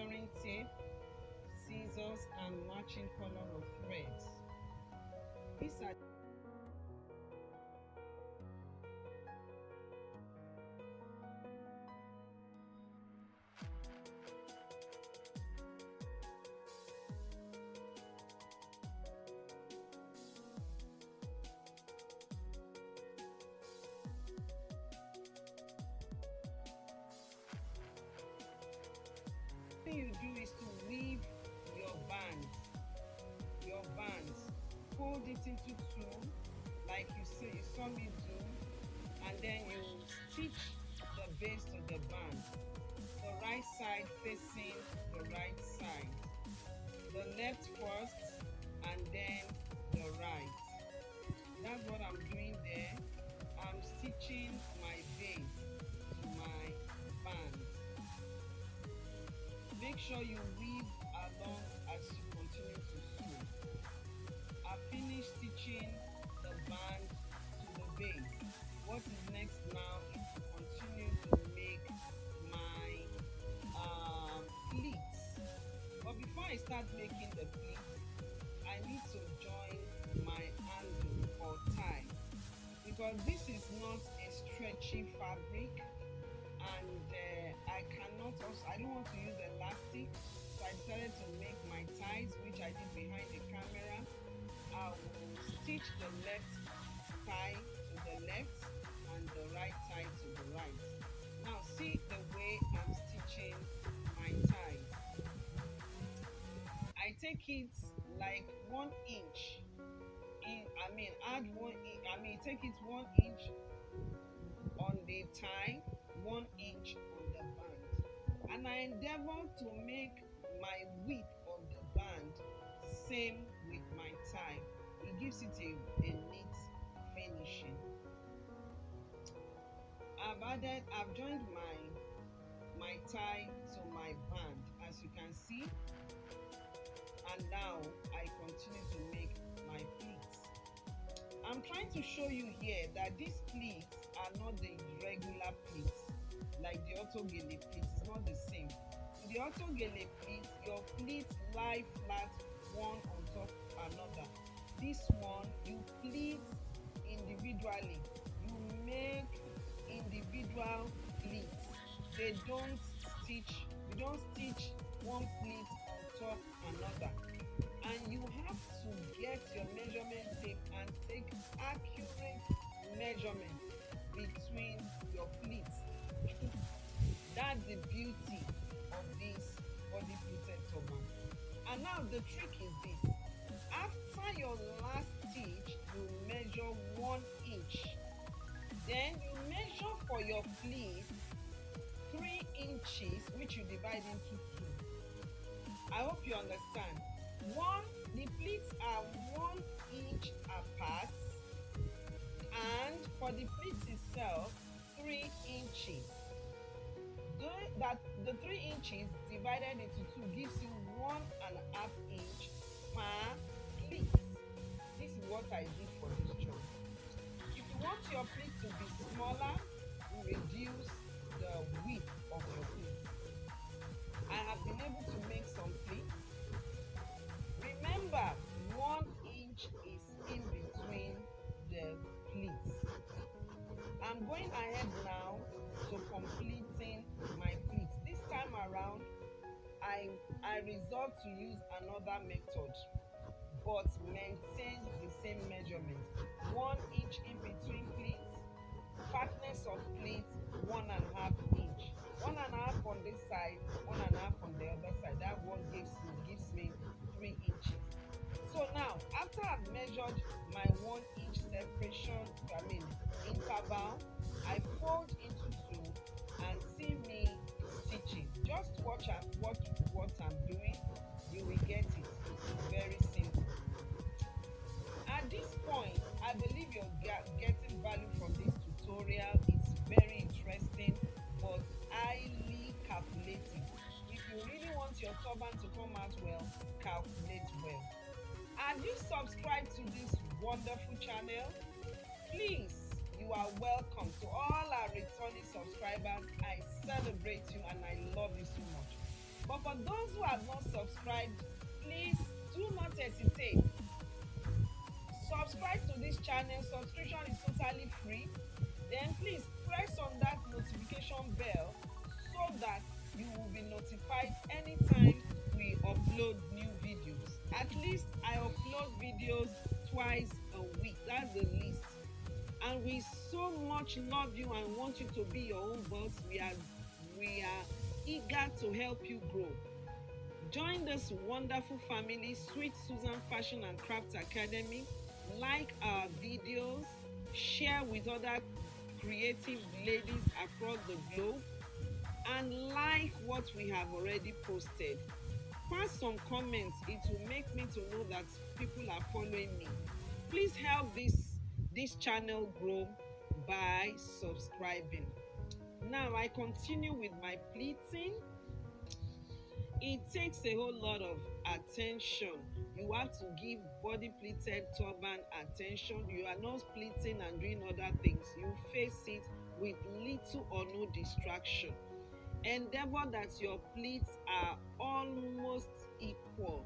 measuring tape, scissors, and matching color of threads. These are what you do is to weave your bands, your bands, fold it into two, like you saw me do, and then you stitch the base to the band, the right side facing the right side, the left first, and then the right. That's what I'm doing there. I'm stitching my base to my band. Make sure you weave along as you continue to sew. I finished stitching the band to the base. What is next now is to continue to make my pleats. But before I start making the pleats, I need to join my handle or tie, because this is not a stretchy fabric, and I don't want to use elastic, so I decided to make my ties, which I did behind the camera. I will stitch the left tie to the left and the right tie to the right. Now see the way I'm stitching my ties. I take it like 1 inch in, add 1 inch, take it 1 inch on the tie, 1 inch on the band, and I endeavor to make my width of the band same with my tie. It gives it a neat finishing. I've joined my tie to my band, as you can see, and now I continue to make my pleats. I'm trying to show you here that these pleats are not the regular pleats like the Autogele pleats. It's not the same. In the Autogele pleats, your pleats lie flat one on top another. This one, you pleat individually. You make individual pleats. You don't stitch one pleat on top another. And you have to get your measurement tape and take accurate measurement between your pleats. That's the beauty of this body pleated turban. And now the trick is this: after your last stitch, you measure 1 inch. Then you measure for your pleat 3 inches, which you divide into two. I hope you understand. The pleats are 1 inch apart, and for the pleat itself, 3 inches. The 3 inches divided into two gives you 1.5 inch per pleat. This is what I did for this job. If you want your pleat to be smaller, you reduce the width of your pleat. I have been able to make some pleats. Remember, 1 inch is in between the pleats. I'm going ahead now to completing my pleats. This time around, I resort to use another method, but maintain the same measurement. 1 inch in between pleats, fatness of pleats 1.5 inch. 1.5 on this side, 1.5 on the other side. That one gives me 3 inches. So now, after I've measured my 1 inch separation, interval, I fold into two and see me stitching. Just watch what I'm doing. You will get it. It's very simple. At this point, I believe you're getting value from this tutorial. It's very interesting, but highly calculating. If you really want your turban to come out well, calculate well. Have you subscribed to this wonderful channel? Please, you are welcome. To all our returning subscribers, I celebrate you and I love you so much. But for those who have not subscribed, please do not hesitate. Subscribe to this channel. Subscription is totally free. Then please press on that notification bell so that you will be notified anytime we upload new videos. At least I upload videos twice a week. That's the least. And we so much love you and want you to be your own boss. We are eager to help you grow. Join this wonderful family, Sweet Susan Fashion and Craft Academy. Like our videos, share with other creative ladies across the globe, and like what we have already posted. Pass some comments, it will make me to know that people are following me. Please help this channel grow by subscribing. Now I continue with my pleating. It takes a whole lot of attention. You have to give body pleated turban attention. You are not pleating and doing other things. You face it with little or no distraction. Endeavor that your pleats are almost equal.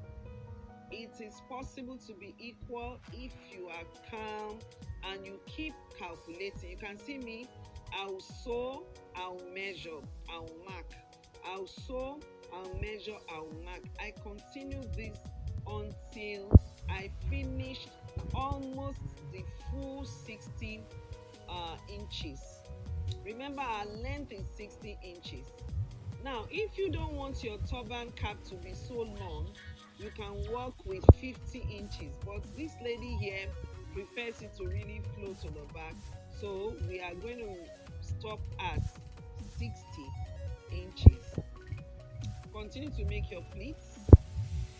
It is possible to be equal if you are calm and you keep calculating. You can see me. I'll sew, I'll measure, I'll mark. I'll sew, I'll measure, I'll mark. I continue this until I finished almost the full 60 inches. Remember, our length is 60 inches. Now, if you don't want your turban cap to be so long, you can work with 50 inches. But this lady here prefers it to really flow to the back. So we are going to stop at 60 inches. Continue to make your pleats.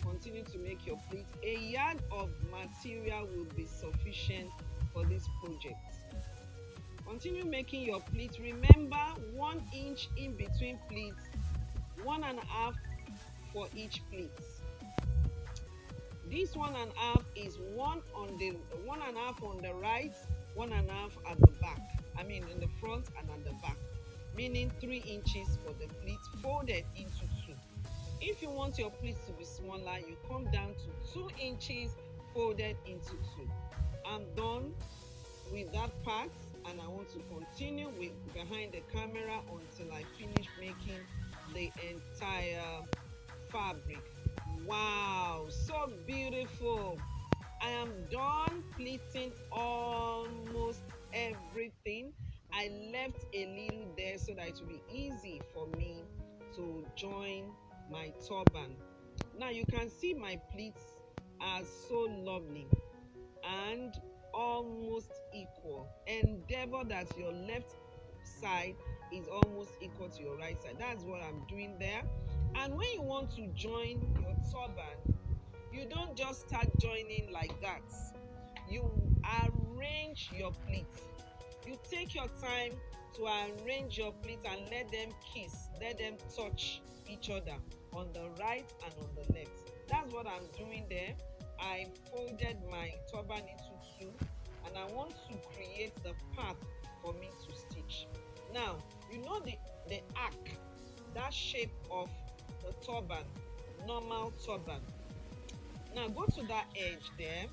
Continue to make your pleats. A yard of material will be sufficient for this project. Continue making your pleats. Remember, 1 inch in between pleats, 1.5 for each pleat. This 1.5 is 1.5 on the right, 1.5 at the back. I mean in the front and at the back, meaning 3 inches for the pleat folded into 2. If you want your pleats to be smaller, you come down to 2 inches folded into 2. I'm done with that part, and I want to continue with behind the camera until I finish making the entire fabric. Wow, so beautiful. I am done pleating almost everything. I left a little there so that it will be easy for me to join my turban. Now you can see my pleats are so lovely and almost equal. Endeavor that your left side is almost equal to your right side. That's what I'm doing there. And when you want to join your turban, you don't just start joining like that. You arrange your pleats. You take your time to arrange your pleats and let them kiss, let them touch each other on the right and on the left. That's what I'm doing there. I folded my turban into 2, and I want to create the path for me to stitch. Now, you know the arc, that shape of the turban, normal turban. Now go to that edge there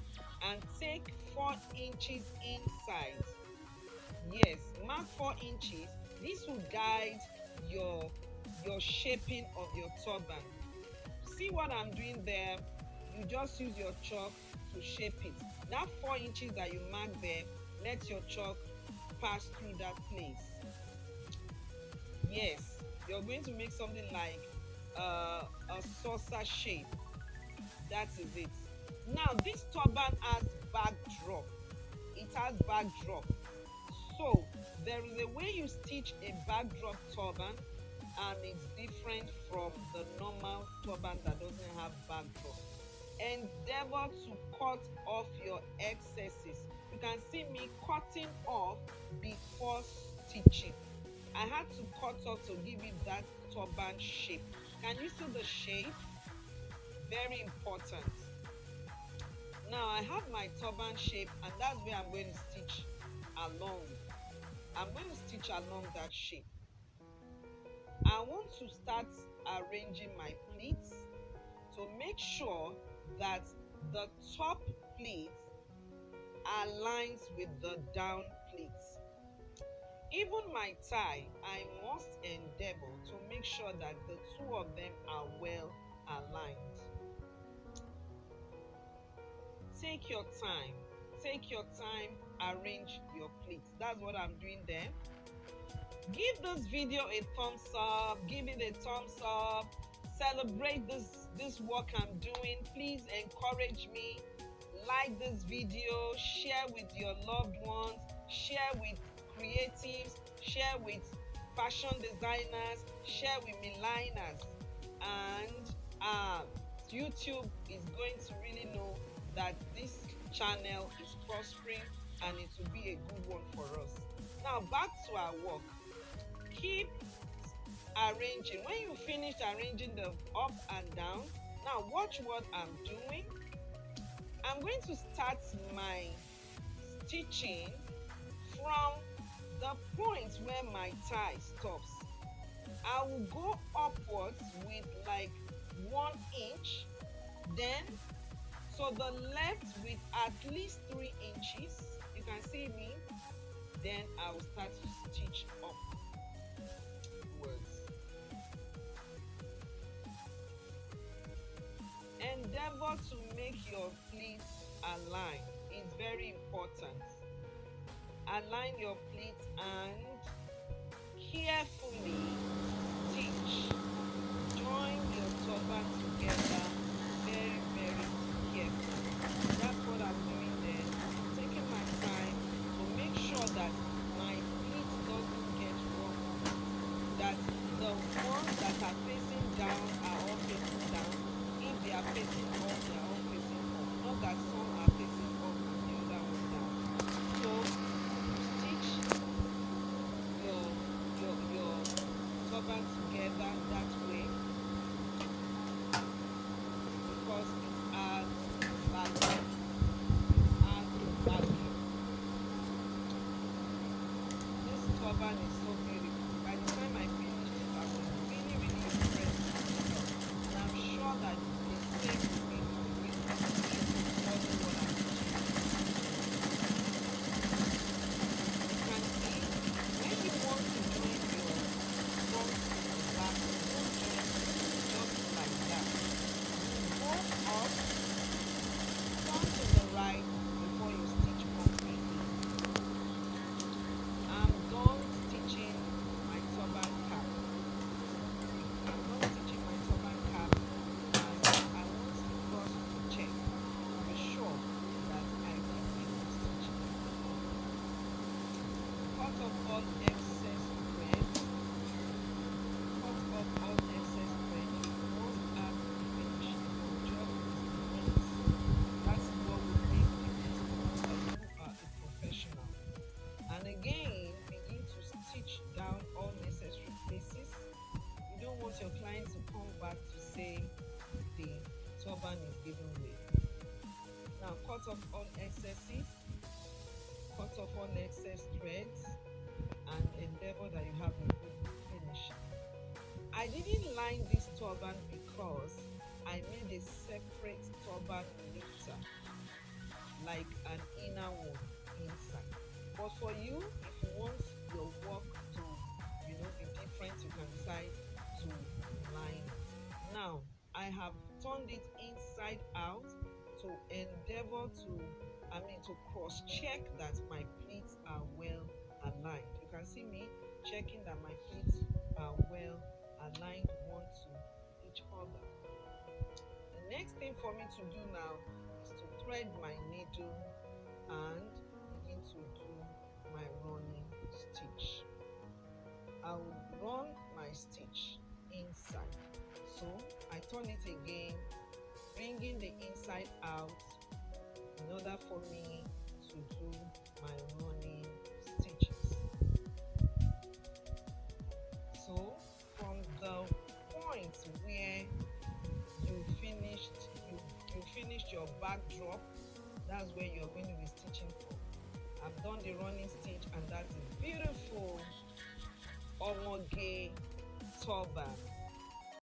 and take 4 inches inside. Yes, mark 4 inches. This will guide your shaping of your turban. See what I'm doing there? You just use your chalk to shape it. That 4 inches that you mark there, let your chalk pass through that place. Yes, you're going to make something like a saucer shape. That is it. Now this turban has backdrop. It has backdrop. So there is a way you stitch a backdrop turban, and it's different from the normal turban that doesn't have backdrop. Endeavor to cut off your excesses. You can see me cutting off before stitching. I had to cut off to give it that turban shape. Can you see the shape? Very important. Now I have my turban shape, and that's where I'm going to stitch along. I'm going to stitch along that shape. I want to start arranging my pleats to make sure that the top pleat aligns with the down pleats. Even my tie, I must endeavor to make sure that the two of them are well aligned. Take your time. Take your time, arrange your pleats. That's what I'm doing there. Give this video a thumbs up, give it a thumbs up, celebrate this work I'm doing. Please encourage me, like this video, share with your loved ones, share with creatives, share with fashion designers, share with milliners, and YouTube is going to really know that this channel is prospering and it will be a good one for us. Now back to our work. Keep arranging. When you finish arranging the up and down, now watch what I'm doing. I'm going to start my stitching from the point where my tie stops. I will go upwards with like 1 inch, then so the left with at least 3 inches. You can see me. Then I will start to stitch upwards. Endeavor to make your pleats align. It's very important. Align your pleats and carefully stitch. Join your turban together very, very carefully. That's what I'm doing there. I'm taking my time to make sure that my pleat doesn't get wrong. That the ones that are facing down are all facing down. If they are facing up, they are all facing up. Not that some are facing up and the other one down. So you stitch your turban together that way because it adds value. This turban is so beautiful. By the time I finished it, I was really, really impressed with myself. And I'm sure that the same will be with also what I'm teaching. You can see when you want to join your front to the back, you don't join just like that. You go up, turn to the right before you stitch completely. I'm done stitching my turban cap. I'm done stitching my turban cap and I want to cross to check to be sure that I did enough stitching. Cut off all excess thread. Cut off all excess thread. You won't have to finish. Your job is the ends. That is what will make the difference that you are a professional. And again, begin to stitch down all necessary places. You don't want your client to come back to say the turban is giving way. Now cut off all excesses, cut off all excess threads, and endeavor that you have a good finish. I didn't line this turban because I made a separate turban lifter, like an inner one inside. But for you, if you want your work to, be different, you can decide to line it. Now, I have turned it inside out to endeavor to cross-check that my pleats are well aligned. You can see me checking that my pleats are well aligned one to each other. The next thing for me to do now is to thread my needle and begin to do my running stitch. I will run my stitch inside. So I turn it again, bringing the inside out in order for me to do my running stitches. So from the point where you finished your backdrop, that's where you're going to be stitching from. I've done the running stitch and that is beautiful omoge turban.